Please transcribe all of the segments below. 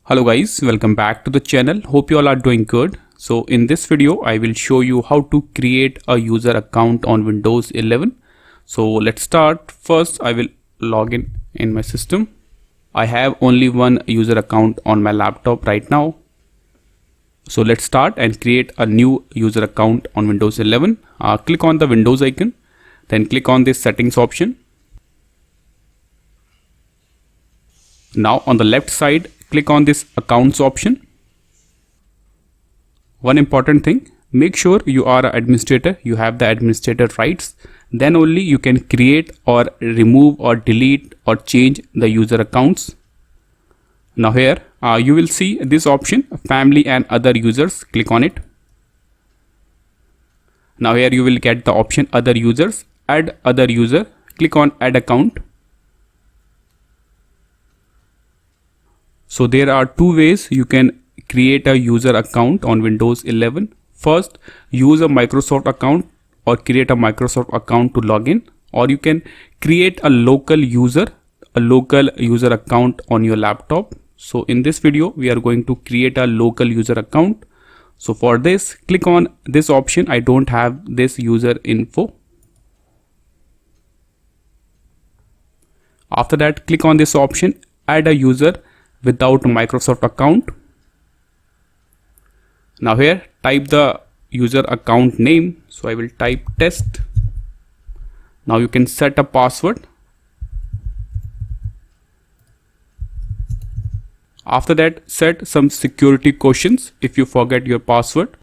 Hello guys, welcome back to the channel. Hope you all are doing good. So in this video, I will show you how to create a user account on Windows 11. So let's start. First, I will log in my system. I have only one user account on my laptop right now. So let's start and create a new user account on Windows 11. Click on the Windows icon, then click on this settings option. Now on the left side, click on this accounts option. One important thing, make sure you are an administrator, you have the administrator rights, then only you can create or remove or delete or change the user accounts. Now here you will see this option, family and other users. Click on it. Now here you will get the option other users, add other user. Click on add account. So there are two ways you can create a user account on Windows 11. First, use a Microsoft account or create a Microsoft account to log in, or you can create a local user account on your laptop. So in this video, we are going to create a local user account. So for this, click on this option. I don't have this user info. After that, click on this option, add a user without a Microsoft account. Now here type the user account name. So I will type test. Now you can set a password. After that, set some security questions if you forget your password.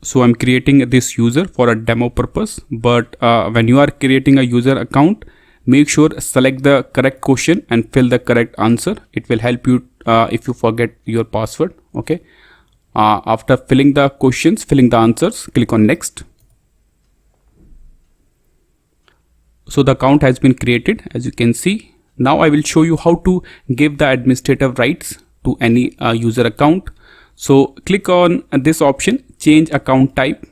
So I'm creating this user for a demo purpose, but when you are creating a user account, make sure select the correct question and fill the correct answer. It will help you if you forget your password. Okay. After filling the questions, filling the answers, click on next. So the account has been created, as you can see. Now I will show you how to give the administrative rights to any user account. So click on this option, change account type.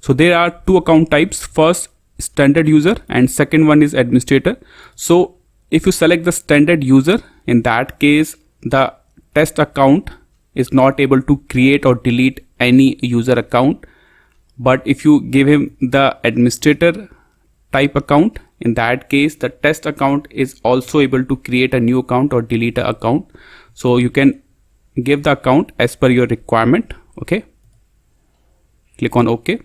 So there are two account types. First, standard user, and second one is administrator. So if you select the standard user, in that case the test account is not able to create or delete any user account. But if you give him the administrator type account, in that case the test account is also able to create a new account or delete an account. So you can give the account as per your requirement. Okay, click on OK.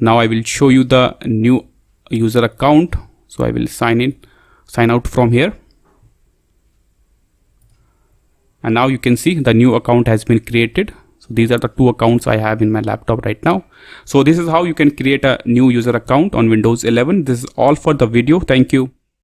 Now I will show you the new user account. So I will sign out from here. And now you can see the new account has been created. So these are the two accounts I have in my laptop right now. So this is how you can create a new user account on Windows 11. This is all for the video. Thank you.